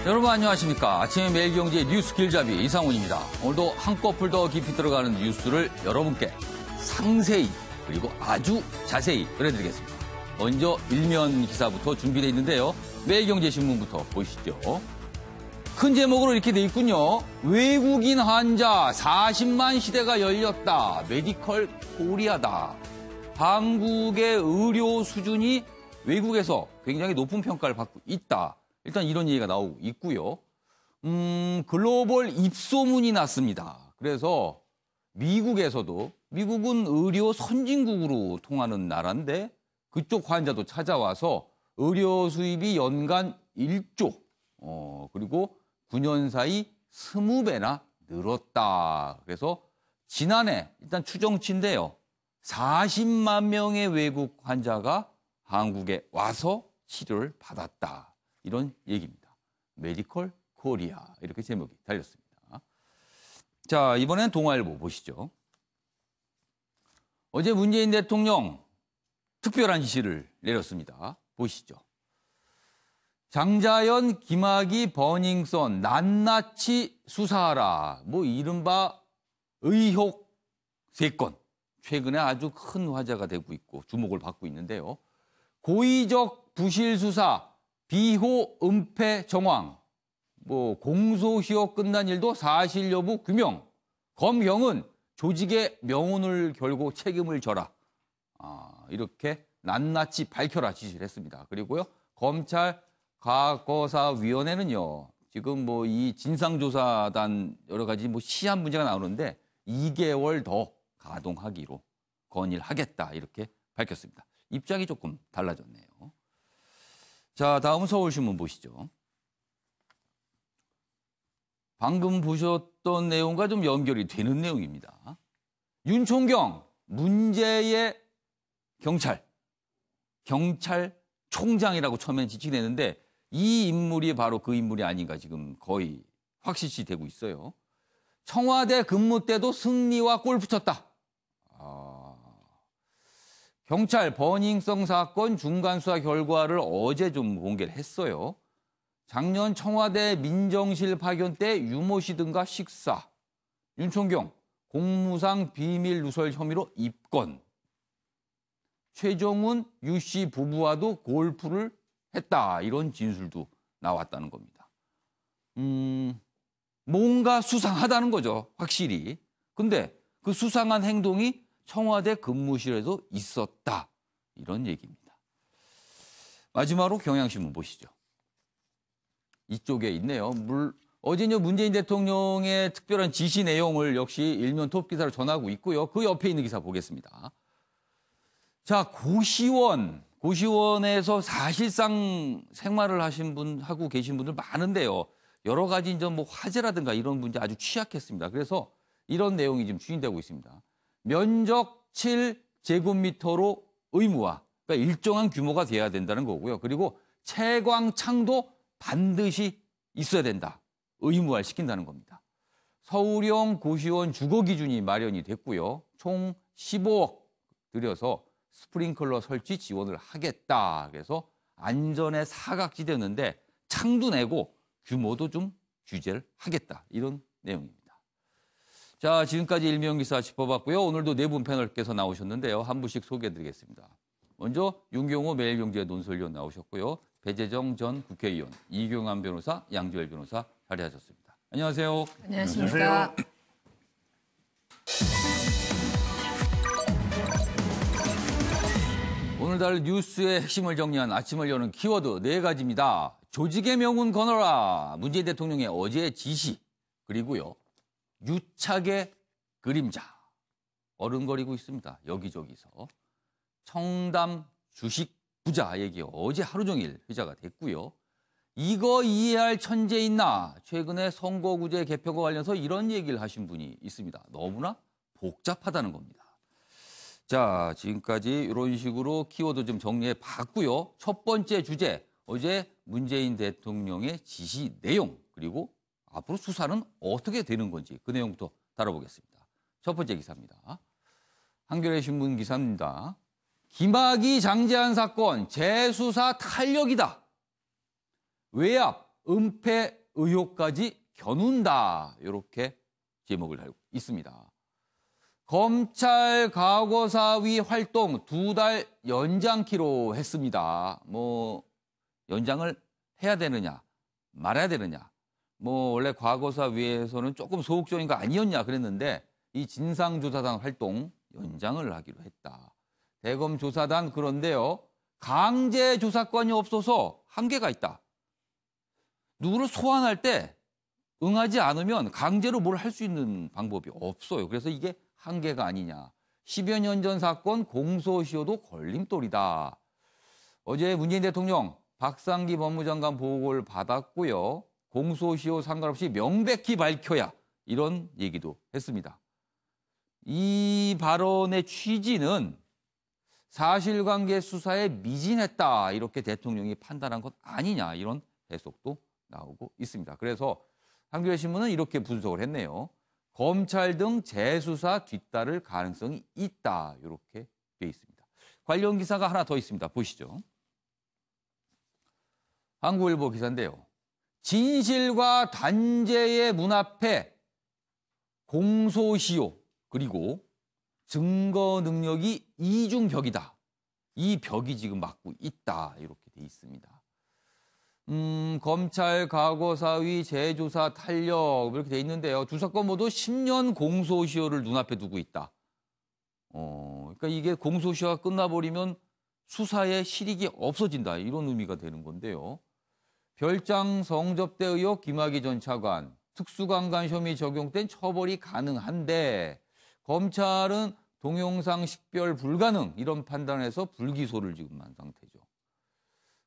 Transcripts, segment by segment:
여러분 안녕하십니까. 아침의 매일경제 뉴스 길잡이 이상훈입니다. 오늘도 한꺼풀 더 깊이 들어가는 뉴스를 여러분께 상세히 그리고 아주 자세히 전해드리겠습니다. 먼저 일면 기사부터 준비되어 있는데요. 매일경제신문부터 보시죠. 큰 제목으로 이렇게 돼 있군요. 외국인 환자 40만 시대가 열렸다. 메디컬 코리아다. 한국의 의료 수준이 외국에서 굉장히 높은 평가를 받고 있다. 일단 이런 얘기가 나오고 있고요. 글로벌 입소문이 났습니다. 그래서 미국에서도 미국은 의료 선진국으로 통하는 나라인데 그쪽 환자도 찾아와서 의료 수입이 연간 1조, 그리고 9년 사이 20배나 늘었다. 그래서 지난해 일단 추정치인데요. 40만 명의 외국 환자가 한국에 와서 치료를 받았다. 이런 얘기입니다. 메디컬 코리아 이렇게 제목이 달렸습니다. 자, 이번엔 동아일보 보시죠. 어제 문재인 대통령 특별한 지시를 내렸습니다. 보시죠. 장자연, 김학의, 버닝썬 낱낱이 수사하라. 이른바 의혹 3건. 최근에 아주 큰 화제가 되고 있고 주목을 받고 있는데요. 고의적 부실 수사, 비호 은폐 정황, 공소시효 끝난 일도 사실 여부 규명, 검경은 조직의 명운을 걸고 책임을 져라. 이렇게 낱낱이 밝혀라 지시를 했습니다. 그리고요, 검찰 과거사위원회는요, 지금 이 진상조사단 여러 가지 시한 문제가 나오는데 2개월 더 가동하기로 건의를 하겠다. 이렇게 밝혔습니다. 입장이 조금 달라졌네요. 자, 다음은 서울신문 보시죠. 방금 보셨던 내용과 좀 연결이 되는 내용입니다. 윤총경, 문제의 경찰총장이라고 처음엔 지칭됐는데 이 인물이 바로 그 인물이 아닌가 지금 거의 확실시 되고 있어요. 청와대 근무 때도 승리와 골 붙였다. 경찰 버닝썬 사건 중간수사 결과를 어제 좀 공개를 했어요. 작년 청와대 민정실 파견 때 유모 씨 등과 식사. 윤총경 공무상 비밀 누설 혐의로 입건. 최종훈 유 씨 부부와도 골프를 했다. 이런 진술도 나왔다는 겁니다. 뭔가 수상하다는 거죠. 확실히. 근데 그 수상한 행동이 청와대 근무실에도 있었다. 이런 얘기입니다. 마지막으로 경향신문 보시죠. 이쪽에 있네요. 어제 문재인 대통령의 특별한 지시 내용을 역시 일면 톱 기사로 전하고 있고요. 그 옆에 있는 기사 보겠습니다. 자, 고시원에서 사실상 생활을 하고 계신 분들 많은데요. 여러 가지 화재라든가 이런 문제 아주 취약했습니다. 그래서 이런 내용이 지금 추진되고 있습니다. 면적 7제곱미터로 의무화, 그러니까 일정한 규모가 돼야 된다는 거고요. 그리고 채광창도 반드시 있어야 된다. 의무화를 시킨다는 겁니다. 서울형 고시원 주거 기준이 마련이 됐고요. 총 15억 들여서 스프링클러 설치 지원을 하겠다. 그래서 안전에 사각지대였는데 창도 내고 규모도 좀 규제를 하겠다. 이런 내용입니다. 자, 지금까지 일면기사 짚어봤고요. 오늘도 네 분 패널께서 나오셨는데요. 한 분씩 소개해드리겠습니다. 먼저 윤경호 매일경제 논설위원 나오셨고요. 배재정 전 국회의원, 이경환 변호사, 양지열 변호사 자리하셨습니다. 안녕하세요. 안녕하십니까. 오늘 다룰 뉴스의 핵심을 정리한 아침을 여는 키워드 4가지입니다. 조직의 명운 거너라. 문재인 대통령의 어제의 지시. 그리고요. 유착의 그림자. 어른거리고 있습니다. 여기저기서. 청담 주식 부자 얘기 어제 하루 종일 회자가 됐고요. 이거 이해할 천재 있나? 최근에 선거구제 개편과 관련해서 이런 얘기를 하신 분이 있습니다. 너무나 복잡하다는 겁니다. 자, 지금까지 이런 식으로 키워드 좀 정리해 봤고요. 첫 번째 주제, 어제 문재인 대통령의 지시 내용, 그리고 앞으로 수사는 어떻게 되는 건지 그 내용부터 다뤄보겠습니다. 첫 번째 기사입니다. 한겨레 신문 기사입니다. 김학의 장제안 사건 재수사 탄력이다. 외압, 은폐 의혹까지 겨눈다. 이렇게 제목을 달고 있습니다. 검찰 과거사위 활동 2달 연장키로 했습니다. 뭐 연장을 해야 되느냐 말아야 되느냐. 뭐 원래 과거사위에서는 조금 소극적인 거 아니었냐 그랬는데 이 진상조사단 활동 연장을 하기로 했다. 대검조사단 그런데요. 강제 조사권이 없어서 한계가 있다. 누구를 소환할 때 응하지 않으면 강제로 뭘 할 수 있는 방법이 없어요. 그래서 이게 한계가 아니냐. 10여 년 전 사건 공소시효도 걸림돌이다. 어제 문재인 대통령 박상기 법무장관 보고를 받았고요. 공소시효 상관없이 명백히 밝혀야 이런 얘기도 했습니다. 이 발언의 취지는 사실관계 수사에 미진했다. 이렇게 대통령이 판단한 것 아니냐. 이런 해석도 나오고 있습니다. 그래서 한겨레신문은 이렇게 분석을 했네요. 검찰 등 재수사 뒤따를 가능성이 있다. 이렇게 돼 있습니다. 관련 기사가 하나 더 있습니다. 보시죠. 한국일보 기사인데요. 진실과 단죄의 문 앞에 공소시효 그리고 증거 능력이 이중벽이다. 이 벽이 지금 막고 있다. 이렇게 돼 있습니다. 검찰 과거사위 재조사 탄력 이렇게 돼 있는데요. 두 사건 모두 10년 공소시효를 눈앞에 두고 있다. 그러니까 이게 공소시효가 끝나버리면 수사의 실익이 없어진다. 이런 의미가 되는 건데요. 별장 성접대 의혹 김학의 전 차관 특수강간 혐의 적용된 처벌이 가능한데 검찰은 동영상 식별 불가능 이런 판단에서 불기소를 지금 한 상태죠.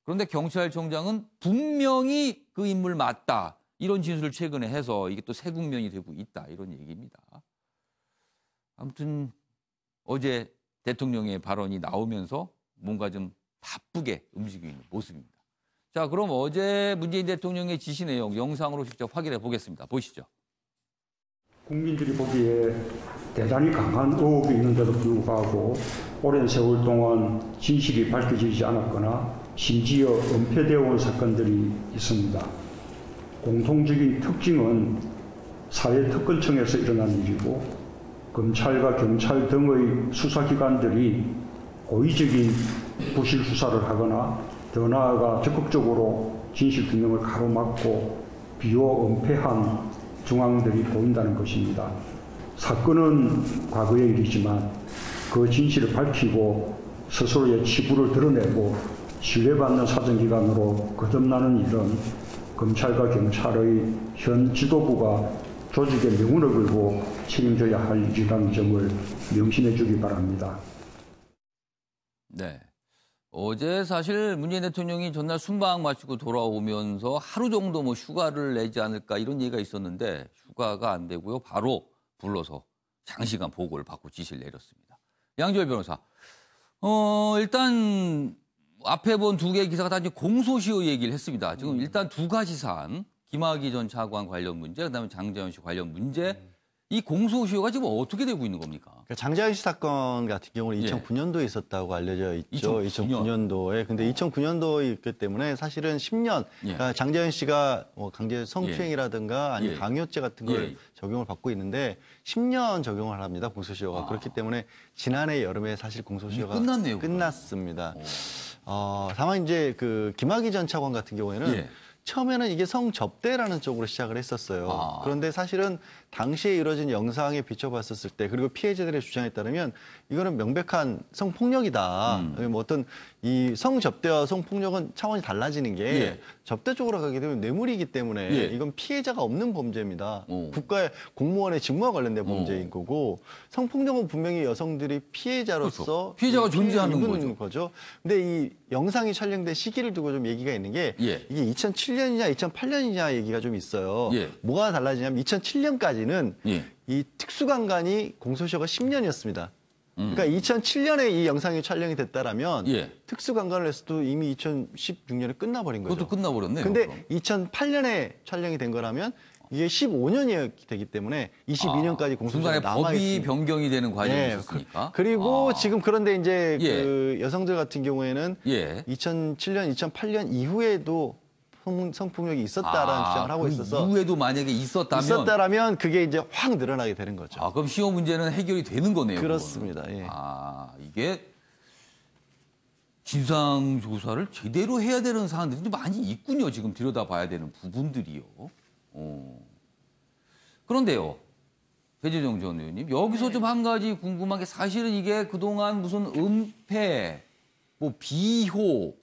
그런데 경찰청장은 분명히 그 인물 맞다. 이런 진술을 최근에 해서 이게 또 새 국면이 되고 있다. 이런 얘기입니다. 아무튼 어제 대통령의 발언이 나오면서 뭔가 좀 바쁘게 움직이고 있는 모습입니다. 자, 그럼 어제 문재인 대통령의 지시 내용 영상으로 직접 확인해 보겠습니다. 보시죠. 국민들이 보기에 대단히 강한 의혹이 있는데도 불구하고 오랜 세월 동안 진실이 밝혀지지 않았거나 심지어 은폐되어 온 사건들이 있습니다. 공통적인 특징은 사회특검청에서 일어난 일이고 검찰과 경찰 등의 수사기관들이 고의적인 부실 수사를 하거나 더 나아가 적극적으로 진실규명을 가로막고 비호 은폐한 정황들이 보인다는 것입니다. 사건은 과거의 일이지만 그 진실을 밝히고 스스로의 치부를 드러내고 신뢰받는 사정기관으로 거듭나는 일은 검찰과 경찰의 현 지도부가 조직의 명운을 걸고 책임져야 할 일이라는 점을 명심해 주기 바랍니다. 네. 어제 사실 문재인 대통령이 전날 순방 마치고 돌아오면서 하루 정도 뭐 휴가를 내지 않을까 이런 얘기가 있었는데 휴가가 안 되고요. 바로 불러서 장시간 보고를 받고 지시를 내렸습니다. 양지열 변호사. 일단 앞에 본 두 개의 기사가 다 이제 공소시효 얘기를 했습니다. 지금 일단 두 가지 사안, 김학의 전 차관 관련 문제, 그다음에 장제원 씨 관련 문제, 이 공소시효가 지금 어떻게 되고 있는 겁니까? 그러니까 장제원 씨 사건 같은 경우는 2009년도에 있었다고 알려져 있죠. 2009년도에. 근데 2009년도에 있기 때문에 사실은 10년, 그러니까 장제원 씨가 뭐 강제 성추행이라든가 아니면 강요죄 같은 걸 적용을 받고 있는데 10년 적용을 합니다. 공소시효가. 그렇기 때문에 지난해 여름에 사실 공소시효가 끝났네요, 끝났습니다. 다만 이제 그 김학의 전 차관 같은 경우에는 처음에는 이게 성접대라는 쪽으로 시작을 했었어요. 그런데 사실은 당시에 이루어진 영상에 비춰봤었을 때 그리고 피해자들의 주장에 따르면 이거는 명백한 성폭력이다. 뭐 어떤 이 성접대와 성폭력은 차원이 달라지는 게 접대 쪽으로 가게 되면 뇌물이기 때문에 이건 피해자가 없는 범죄입니다. 국가의 공무원의 직무와 관련된 범죄인 거고 성폭력은 분명히 여성들이 피해자로서 그렇죠. 피해자가 존재하는 거죠. 근데 이 영상이 촬영된 시기를 두고 좀 얘기가 있는 게 이게 2007년이냐 2008년이냐 얘기가 좀 있어요. 뭐가 달라지냐면 2007년까지는 이 특수강간이 공소시효가 10년이었습니다. 그러니까 2007년에 이 영상이 촬영이 됐다라면 특수강간을 했어도 이미 2016년에 끝나버린 거죠. 그것도 끝나버렸네요. 근데 2008년에 촬영이 된 거라면 이게 15년이 되기 때문에 22년까지 공소시효가 남아 법이 있습니다. 변경이 되는 과정이 있었으니까. 그리고 지금 그런데 이제 그 여성들 같은 경우에는 2007년, 2008년 이후에도 성폭력이 있었다라는 주장을 하고 그 있어서 이후에도 만약에 있었다라면 그게 이제 확 늘어나게 되는 거죠. 그럼 시효 문제는 해결이 되는 거네요. 그렇습니다. 그거는. 예. 이게 진상 조사를 제대로 해야 되는 사안들이 좀 많이 있군요. 지금 들여다봐야 되는 부분들이요. 그런데요, 배재정 전 의원님, 여기서 좀 한 가지 궁금한 게 사실은 이게 그동안 무슨 은폐, 뭐 비호,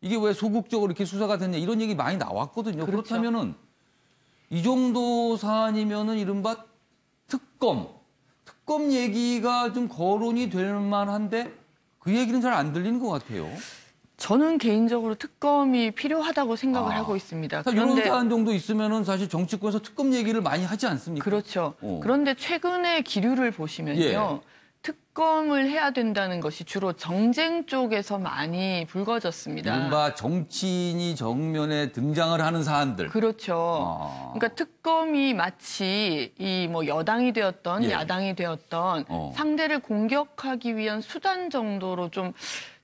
이게 왜 소극적으로 이렇게 수사가 됐냐 이런 얘기 많이 나왔거든요. 그렇죠. 그렇다면은 이 정도 사안이면은 이른바 특검 얘기가 좀 거론이 될 만한데 그 얘기는 잘 안 들리는 것 같아요. 저는 개인적으로 특검이 필요하다고 생각을 하고 있습니다. 이런 사안 정도 있으면은 사실 정치권에서 특검 얘기를 많이 하지 않습니까? 그렇죠. 그런데 최근의 기류를 보시면요. 예. 특검을 해야 된다는 것이 주로 정쟁 쪽에서 많이 불거졌습니다. 이른바 정치인이 정면에 등장을 하는 사안들. 그렇죠. 그러니까 특검이 마치 이 뭐 여당이 되었던 예. 야당이 되었던 상대를 공격하기 위한 수단 정도로 좀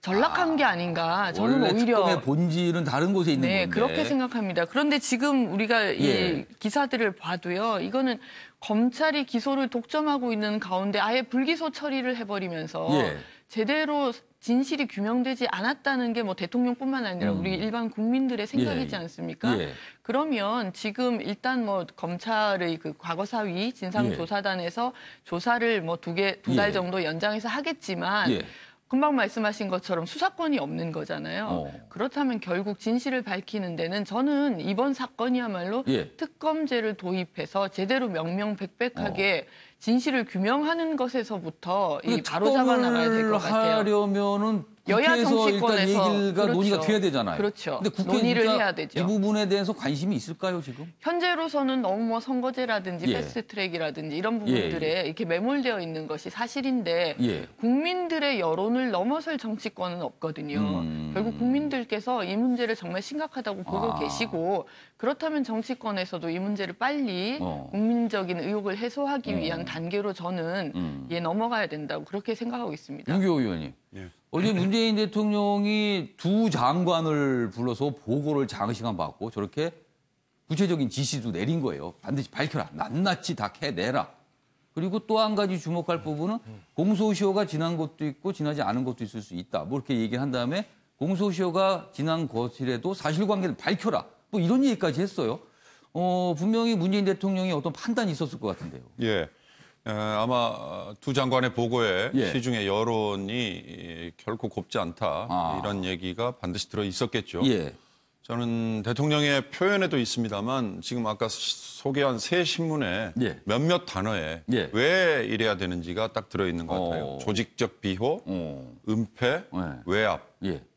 전락한 게 아닌가. 저는 원래 오히려 특검의 본질은 다른 곳에 있는 건데. 그렇게 생각합니다. 그런데 지금 우리가 이 기사들을 봐도요. 이거는 검찰이 기소를 독점하고 있는 가운데 아예 불기소 처리를 해버리면서 제대로 진실이 규명되지 않았다는 게 뭐 대통령뿐만 아니라 우리 일반 국민들의 생각이지 않습니까? 그러면 지금 일단 뭐 검찰의 그 과거사위 진상조사단에서 조사를 뭐 두 달 정도 연장해서 하겠지만 금방 말씀하신 것처럼 수사권이 없는 거잖아요. 그렇다면 결국 진실을 밝히는 데는 저는 이번 사건이야말로 특검제를 도입해서 제대로 명명백백하게 진실을 규명하는 것에서부터 이 바로잡아 나가야 될 것 같아요. 하려면은 여야 국회에서 일단 정치권에서 얘기가 논의가 돼야 되잖아요. 그렇죠. 근데 국회는 논의를 진짜 해야 되죠. 이 부분에 대해서 관심이 있을까요, 지금? 현재로서는 너무 뭐 선거제라든지 패스트트랙이라든지 이런 부분들에 이렇게 매몰되어 있는 것이 사실인데 국민들의 여론을 넘어설 정치권은 없거든요. 결국 국민들께서 이 문제를 정말 심각하다고 보고 계시고 그렇다면 정치권에서도 이 문제를 빨리 국민적인 의혹을 해소하기 위한 단계로 저는 넘어가야 된다고 그렇게 생각하고 있습니다. 윤기호 의원님. 어제 문재인 대통령이 두 장관을 불러서 보고를 장시간 받고 저렇게 구체적인 지시도 내린 거예요. 반드시 밝혀라. 낱낱이 다 캐내라. 그리고 또 한 가지 주목할 부분은 공소시효가 지난 것도 있고 지나지 않은 것도 있을 수 있다. 뭐 이렇게 얘기를 한 다음에 공소시효가 지난 것이라도 사실관계를 밝혀라. 뭐 이런 얘기까지 했어요. 분명히 문재인 대통령이 어떤 판단이 있었을 것 같은데요. 예. 아마 두 장관의 보고에 시중의 여론이 결코 곱지 않다. 이런 얘기가 반드시 들어 있었겠죠. 저는 대통령의 표현에도 있습니다만 지금 아까 소개한 세 신문에 몇몇 단어에 왜 이래야 되는지가 딱 들어있는 것 같아요. 조직적 비호, 은폐, 외압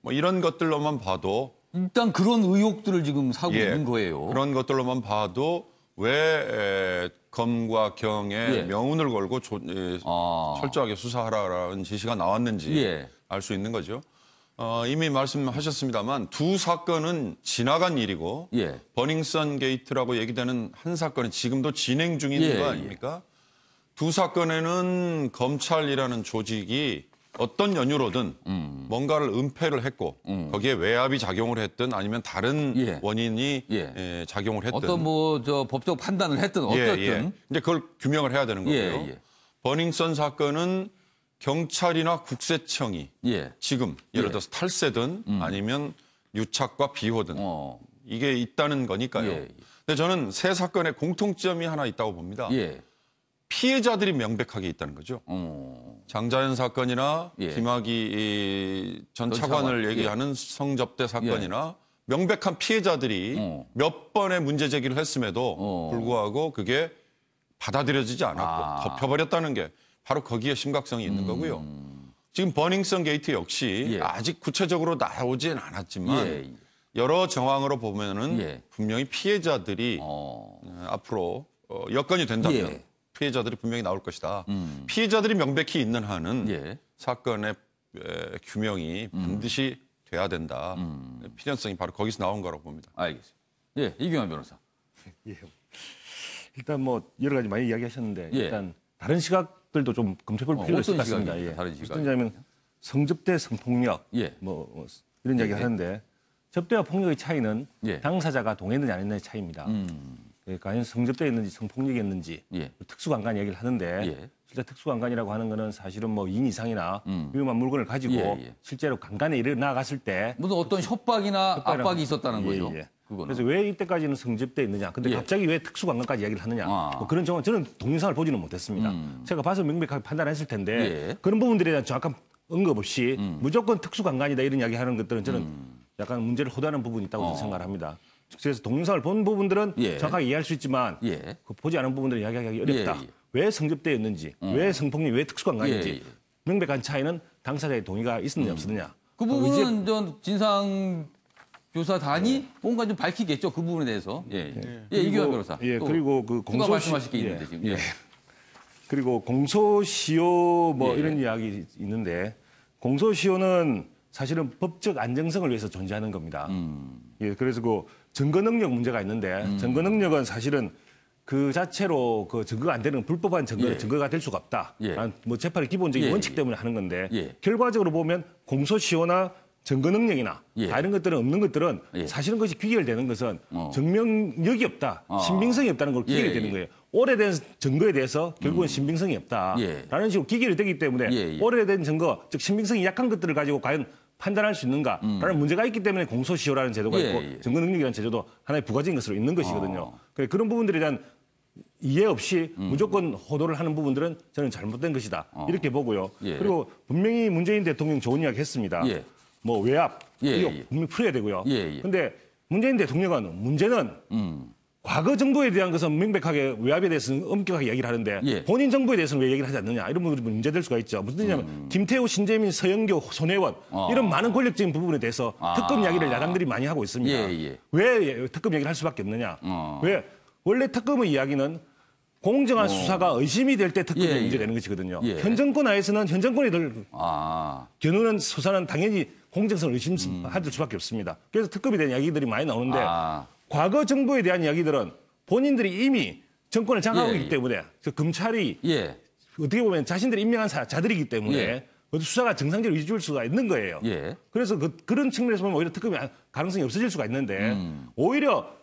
뭐 이런 것들로만 봐도 일단 그런 의혹들을 지금 사고 있는 거예요. 그런 것들로만 봐도 왜 검과 경의 명운을 걸고 철저하게 수사하라는 지시가 나왔는지 알 수 있는 거죠. 이미 말씀하셨습니다만 두 사건은 지나간 일이고 버닝썬 게이트라고 얘기되는 한 사건은 지금도 진행 중인 거 아닙니까? 두 사건에는 검찰이라는 조직이 어떤 연유로든 뭔가를 은폐를 했고 거기에 외압이 작용을 했든 아니면 다른 원인이 작용을 했든 어떤 뭐 저 법적 판단을 했든 어떻든 이제 그걸 규명을 해야 되는 거고요. 버닝썬 사건은 경찰이나 국세청이 지금 예를 들어서 탈세든 아니면 유착과 비호든 이게 있다는 거니까요. 근데 저는 세 사건의 공통점이 하나 있다고 봅니다. 피해자들이 명백하게 있다는 거죠. 장자연 사건이나 김학의 전 차관을 얘기하는 성접대 사건이나 명백한 피해자들이 몇 번의 문제 제기를 했음에도 불구하고 그게 받아들여지지 않았고 덮여버렸다는 게 바로 거기에 심각성이 있는 거고요. 지금 버닝썬 게이트 역시 아직 구체적으로 나오진 않았지만 여러 정황으로 보면은 분명히 피해자들이 앞으로 여건이 된다면 피해자들이 분명히 나올 것이다. 피해자들이 명백히 있는 한은 사건의 규명이 반드시 돼야 된다. 필연성이 바로 거기서 나온 거라고 봅니다. 알겠습니다. 이경환 변호사. 일단 뭐 여러 가지 많이 이야기하셨는데 일단 다른 시각들도 좀 검토해볼 필요가 있을 것 같습니다. 다른 시각. 무슨 얘기냐면 성접대, 성폭력 뭐 이런 이야기 하는데 접대와 폭력의 차이는 예. 당사자가 동의했느냐 안 했느냐의 차이입니다. 과연 성접대였는지 성폭력이었는지 특수강간 얘기를 하는데 실제 특수강간이라고 하는 거는 사실은 뭐 2인 이상이나 위험한 물건을 가지고 실제로 강간에 일어나갔을 때 무슨 어떤 협박이나 압박이 있었다는 거죠. 그거는. 그래서 왜 이때까지는 성접대였느냐. 근데 갑자기 왜 특수강간까지 얘기를 하느냐. 뭐 그런 정황 저는 동영상을 보지는 못했습니다. 제가 봐서 명백하게 판단했을 텐데 그런 부분들에 대한 정확한 언급 없이 무조건 특수강간이다 이런 이야기하는 것들은 저는 약간 문제를 호도하는 부분이 있다고 생각을 합니다. 그래서 동영상을 본 부분들은 정확하게 이해할 수 있지만 그 보지 않은 부분들은 이야기하기 어렵다. 왜 성접대였는지, 왜 성폭력이 왜 특수강간인지 명백한 차이는 당사자의 동의가 있었느냐 없었느냐. 그 부분은 전 진상조사단이 뭔가 좀 밝히겠죠. 그 부분에 대해서. 이규환 변호사. 그리고 그 공소 말씀하실 게 있는데 지금. 그리고 공소시효 뭐 이런 이야기 있는데 공소시효는 사실은 법적 안정성을 위해서 존재하는 겁니다. 그래서 그 증거 능력 문제가 있는데 증거 능력은 사실은 그 자체로 그 증거가 안 되는 불법한 증거가 될 수가 없다. 뭐 재판의 기본적인 원칙 때문에 하는 건데 결과적으로 보면 공소시효나 증거 능력이나 다 이런 것들은 없는 것들은 사실은 그것이 귀결되는 것은 증명력이 없다, 신빙성이 없다는 걸 귀결이 되는 거예요. 오래된 증거에 대해서 결국은 신빙성이 없다라는 식으로 귀결이 되기 때문에 오래된 증거, 즉 신빙성이 약한 것들을 가지고 과연 판단할 수 있는가라는 문제가 있기 때문에 공소시효라는 제도가 있고 증거 능력이라는 제도도 하나의 부가적인 것으로 있는 것이거든요. 그런 부분들에 대한 이해 없이 무조건 호도를 하는 부분들은 저는 잘못된 것이다 이렇게 보고요. 그리고 분명히 문재인 대통령 좋은 이야기 했습니다. 뭐 외압, 이거 분명히 풀어야 되고요. 그런데 문재인 대통령은 문제는 과거 정부에 대한 것은 명백하게 외압에 대해서는 엄격하게 얘기를 하는데 본인 정부에 대해서는 왜 얘기를 하지 않느냐 이런 부분이 문제될 수가 있죠. 무슨 뜻이냐면 김태우, 신재민, 서영교, 손혜원 이런 많은 권력적인 부분에 대해서 특검 이야기를 야당들이 많이 하고 있습니다. 왜 특검 얘기를 할 수밖에 없느냐. 왜 원래 특검의 이야기는 공정한 수사가 의심이 될 때 특검이 문제되는 것이거든요. 현 정권 하에서는 현 정권이 겨누는 수사는 당연히 공정성을 의심할 수밖에 없습니다. 그래서 특검에 대한 이야기들이 많이 나오는데 과거 정부에 대한 이야기들은 본인들이 이미 정권을 장악하고 있기 때문에 검찰이 어떻게 보면 자신들이 임명한 자들이기 때문에 수사가 정상적으로 이루어질 수가 있는 거예요. 그래서 그런 측면에서 보면 오히려 특검이 가능성이 없어질 수가 있는데 오히려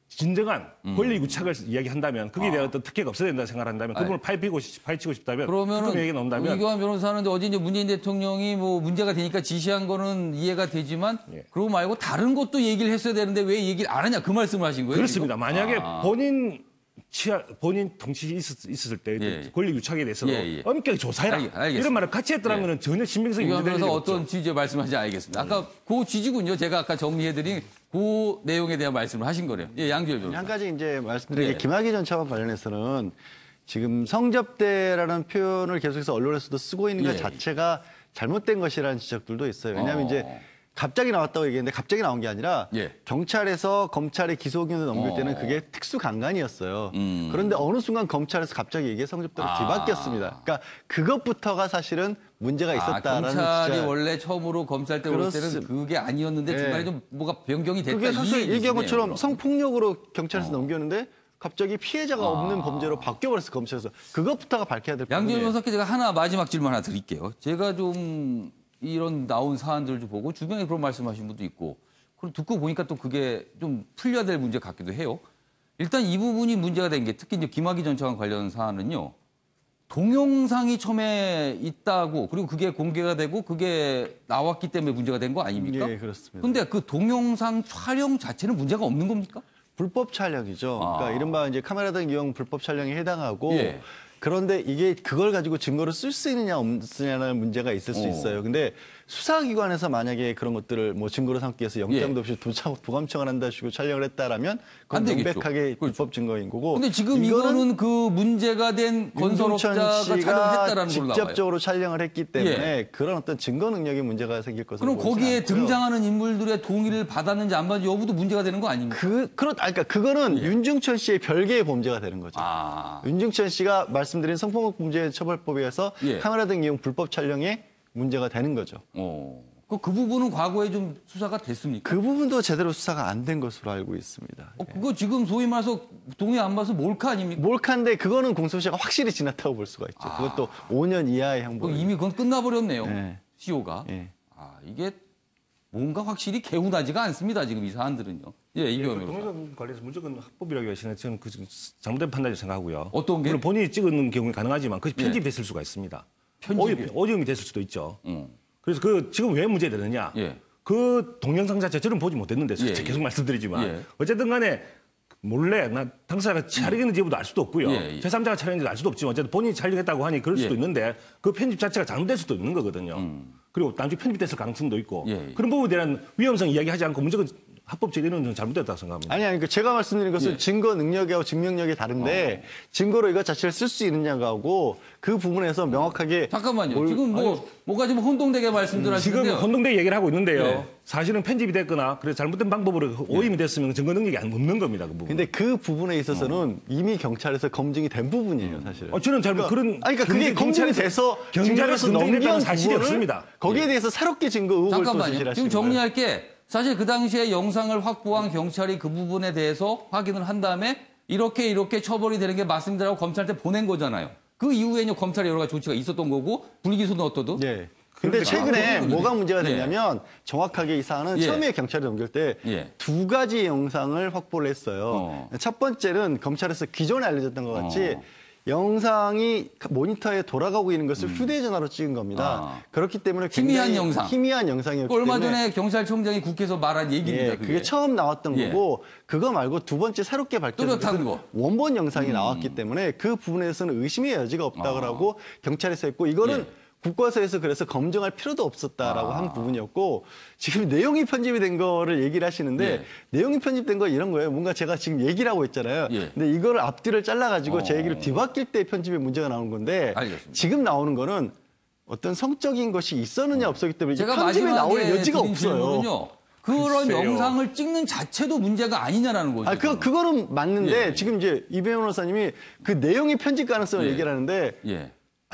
진정한 권리 유착을 이야기한다면 거기에 대한 어떤 특혜가 없어야 된다고 생각한다면 그 부분을 파헤치고 싶다면 그러면은 얘기 나온다면 이규환 변호사는 어제 이제 문재인 대통령이 뭐 문제가 되니까 지시한 거는 이해가 되지만 그러고 말고 다른 것도 얘기를 했어야 되는데 왜 얘기를 안 하냐 그 말씀을 하신 거예요? 그렇습니다. 지금? 만약에 본인 정치 있었을 때 권리 유착에 대해서도 엄격히 조사해라 이런 말을 같이 했더라는 거는 전혀 신빙성이 이규환 문제될 변호사 일이 없죠. 어떤 취지의 말씀하신지 알겠습니다. 아까 그 취지군요. 제가 아까 정리해드린 그 내용에 대한 말씀을 하신 거래요. 양지열 변호사. 한 가지 이제 말씀드린 게 김학의 전 차관 관련해서는 지금 성접대라는 표현을 계속해서 언론에서도 쓰고 있는 것 자체가 잘못된 것이라는 지적들도 있어요. 왜냐하면 이제 갑자기 나왔다고 얘기했는데 갑자기 나온 게 아니라 경찰에서 검찰에 기소 의견을 넘길 때는 그게 특수강간이었어요. 그런데 어느 순간 검찰에서 갑자기 이게 성접대로 뒤바뀌었습니다. 그러니까 그것부터가 사실은 문제가 있었다라는 검찰이 원래 처음으로 검찰 때 올 때는 그게 아니었는데 중간에 좀 뭐가 변경이 됐다. 그게 사실 이 경우처럼 성폭력으로 경찰에서 넘겼는데 갑자기 피해자가 없는 범죄로 바뀌어버렸어요, 검찰에서. 그것부터가 밝혀야 될 부분이에요. 양지열 변호사께 제가 마지막 질문 하나 드릴게요. 제가 좀 이런 나온 사안들 좀 보고 주변에 그런 말씀하신 분도 있고 그럼 듣고 보니까 또 그게 좀 풀려야 될 문제 같기도 해요. 일단 이 부분이 문제가 된 게 특히 이제 김학의 전 차관 관련 사안은요. 동영상이 처음에 있다고 그리고 그게 공개가 되고 그게 나왔기 때문에 문제가 된 거 아닙니까? 예, 그렇습니다. 그런데 그 동영상 촬영 자체는 문제가 없는 겁니까? 불법 촬영이죠. 그러니까 이른바 이제 카메라 등 이용 불법 촬영에 해당하고 그런데 이게 그걸 가지고 증거를 쓸 수 있느냐 없느냐는 문제가 있을 수 있어요. 근데 수사기관에서 만약에 그런 것들을 뭐 증거로 삼기 위해서 영장도 없이 도감청을 한다 식으로 촬영을 했다라면 그건 명백하게 불법 증거인 거고. 근데 지금 이거는 그 문제가 된 건설업자가 촬영했다라는 걸로 나와요. 직접적으로 촬영을 했기 때문에 그런 어떤 증거 능력에 문제가 생길 것으로 그럼 거기에 않고요. 등장하는 인물들의 동의를 받았는지 안 받았는지 여부도 문제가 되는 거 아닙니까? 그러니까 그거는 윤중천 씨의 별개의 범죄가 되는 거죠. 윤중천 씨가 말씀드린 성폭력 범죄 처벌법에 의해서 카메라 등 이용 불법 촬영에 문제가 되는 거죠. 그 부분은 과거에 좀 수사가 됐습니까? 그 부분도 제대로 수사가 안 된 것으로 알고 있습니다. 그거 지금 소위 말해서 동의 안 받아서 몰카 아닙니까? 몰카인데 그거는 공소시효가 확실히 지났다고 볼 수가 있죠. 그것도 5년 이하의 형벌. 이미 그건 끝나버렸네요. 시효가. 네. 이게 뭔가 확실히 개운하지가 않습니다. 지금 이 사안들은요. 예, 이경영 변호사. 동영상 관련해서 무조건 합법이라고 하시는 저는 그 잘못된 판단이라고 생각하고요. 어떤 게? 물론 본인이 찍은 경우에 가능하지만 그것이 편집됐을 수가 있습니다. 편집이요? 오염이 됐을 수도 있죠. 그래서 그 지금 왜 문제가 되느냐? 예. 그 동영상 자체 저는 보지 못했는데 예, 계속 말씀드리지만 예. 어쨌든 간에 몰래 당사자가 촬영했는지 여부도 알 수도 없고요. 예. 제3자가 촬영했는지 알 수도 없지만 어쨌든 본인이 촬영했다고 하니 그럴 수도 예. 있는데 그 편집 자체가 잘못될 수도 있는 거거든요. 그리고 나중에 편집됐을 가능성도 있고 예. 그런 부분에 대한 위험성 이야기하지 않고 무조건 합법 제기는 저는 잘못됐다고 생각합니다. 아니, 그 제가 말씀드린 것은 예. 증거 능력하고 증명력이 다른데 증거로 이것 자체를 쓸 수 있느냐고 그 부분에서 명확하게 잠깐만요. 지금 뭐가 지금 혼동되게 말씀들 지금 하시는데요. 혼동돼 얘기를 하고 있는데요. 예. 사실은 편집이 됐거나 그래서 잘못된 방법으로 오염이 됐으면 증거 능력이 없는 겁니다. 그 부분. 근데 그 부분에 있어서는 이미 경찰에서 검증이 된 부분이에요, 사실은. 저는 잘 그런 아니, 그러니까 그게 검증이 돼서 경찰에서 증거로서 검증됐다는 넘겨온 사실이 부분을 없습니다. 거기에 대해서 새롭게 증거 의혹을 또 잠깐만요. 제시하시는 지금 거예요. 정리할게. 사실 그 당시에 영상을 확보한 경찰이 그 부분에 대해서 확인을 한 다음에 이렇게 처벌이 되는 게 맞습니다라고 검찰한테 보낸 거잖아요. 그 이후에는 검찰의 여러 가지 조치가 있었던 거고 불기소는 어떠도. 네. 근데 최근에 그렇군요. 뭐가 문제가 예. 되냐면 정확하게 이 사안은 예. 처음에 경찰이 넘길 때 두 예. 가지 영상을 확보를 했어요. 첫 번째는 검찰에서 기존에 알려졌던 것 같이 영상이 모니터에 돌아가고 있는 것을 휴대전화로 찍은 겁니다. 그렇기 때문에 희미한 굉장히 영상. 희미한 영상이었기 얼마 때문에 전에 경찰청장이 국회에서 말한 얘기입니다. 예, 그게 처음 나왔던 예. 거고 그거 말고 두 번째 새롭게 밝혀진 뚜렷한 것은 거. 원본 영상이 나왔기 때문에 그 부분에서는 의심의 여지가 없다고 경찰에서 했고 이거는 예. 국과서에서 그래서 검증할 필요도 없었다라고 한 부분이었고 지금 내용이 편집이 된 거를 얘기를 하시는데 예. 내용이 편집된 거 이런 거예요. 뭔가 제가 지금 얘기를 하고 있잖아요. 예. 근데 이거를 앞뒤를 잘라가지고 제 얘기를 뒤바뀔 때 편집에 문제가 나오는 건데 알겠습니다. 지금 나오는 거는 어떤 성적인 것이 있었느냐 없었기 때문에 이게 제가 편집에 나올 마지막에 여지가 드린 없어요. 질문은요. 그런 글쎄요. 영상을 찍는 자체도 문제가 아니냐라는 거죠. 아, 그거는 맞는데 예. 지금 이제 이 변호사님이 그 내용이 편집 가능성을 예. 얘기를 하는데 예.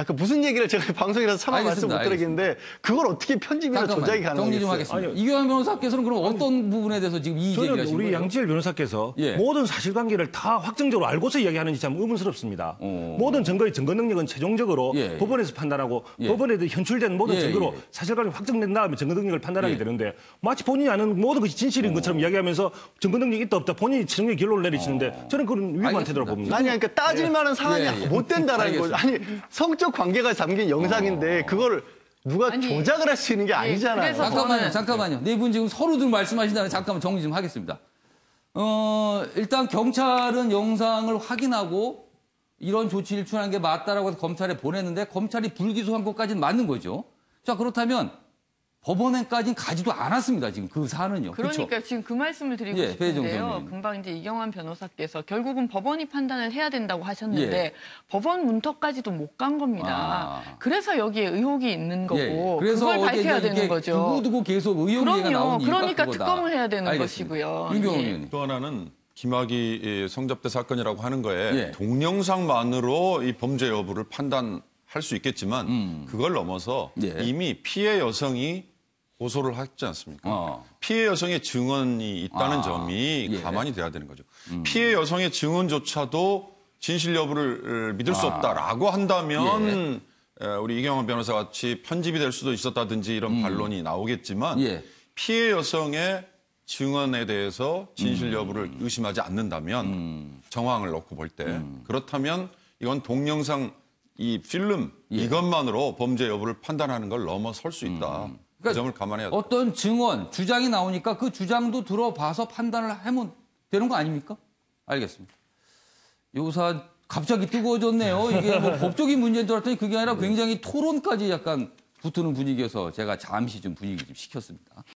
그 무슨 얘기를 제가 방송이라서 차마 말씀 못 알겠습니다. 드리겠는데 그걸 어떻게 편집이나 조작이 잠깐만요. 정리 좀 가능하겠어요? 하겠습니다. 이경환 변호사께서는 그럼 어떤 부분에 대해서 지금 이의 저는 제기하신 우리 거예요? 양지열 변호사께서 예. 모든 사실관계를 다 확정적으로 알고서 이야기하는지 참 의문스럽습니다. 모든 증거의 증거 능력은 최종적으로 예. 법원에서 판단하고 예. 법원에 현출된 모든 예, 증거로 예. 사실관계 확정된 다음에 증거 능력을 판단하게 예. 되는데 마치 본인이 아는 모든 것이 진실인 것처럼 이야기하면서 증거 능력이 있다 없다 본인이 최종의 결론을 내리시는데 저는 그런 위험한 알겠습니다. 태도라고 봅니다. 아니 그러니까 따질 만한 사안이 예, 예. 못 된다라는 거죠. 아니 성적 관계가 담긴 영상인데 그걸 누가 아니, 조작을 할 수 있는 게 아니잖아요. 그래서 잠깐만요. 네 분 지금 서로들 말씀하신다면 잠깐만 정리 좀 하겠습니다. 일단 경찰은 영상을 확인하고 이런 조치를 취한 게 맞다라고 해서 검찰에 보냈는데 검찰이 불기소한 것까지는 맞는 거죠. 자, 그렇다면 법원에까지는 가지도 않았습니다. 지금 그 사안은요. 그러니까 그렇죠? 지금 그 말씀을 드리고 예, 배혜정 싶은데요. 선생님. 금방 이제 이경환 변호사께서 결국은 법원이 판단을 해야 된다고 하셨는데 예. 법원 문턱까지도 못 간 겁니다. 그래서 여기에 의혹이 있는 거고 예. 그래서 그걸 밝혀야 이게 되는 거죠. 두고두고 계속 의혹 얘기가 그럼요. 나오는 이유가 그러니까 그거다. 특검을 해야 되는 알겠습니다. 것이고요. 윤경호 예. 의원님. 또 하나는 김학의 성접대 사건이라고 하는 거에 예. 동영상만으로 이 범죄 여부를 판단할 수 있겠지만 그걸 넘어서 예. 이미 피해 여성이 고소를 했지 않습니까? 피해 여성의 증언이 있다는 점이 예. 가만히 돼야 되는 거죠. 피해 여성의 증언조차도 진실 여부를 믿을 수 없다라고 한다면 우리 이경환 변호사 같이 편집이 될 수도 있었다든지 이런 반론이 나오겠지만 예. 피해 여성의 증언에 대해서 진실 여부를 의심하지 않는다면 정황을 놓고 볼 때 그렇다면 이건 동영상 이 필름 이것만으로 범죄 여부를 판단하는 걸 넘어설 수 있다. 그 점을 감안해야 돼요. 어떤 증언, 주장이 나오니까 그 주장도 들어봐서 판단을 하면 되는 거 아닙니까? 알겠습니다. 요사 갑자기 뜨거워졌네요. 이게 뭐 법적인 문제인 줄 알았더니 그게 아니라 굉장히 토론까지 약간 붙는 분위기여서 제가 잠시 좀 분위기 좀 식혔습니다.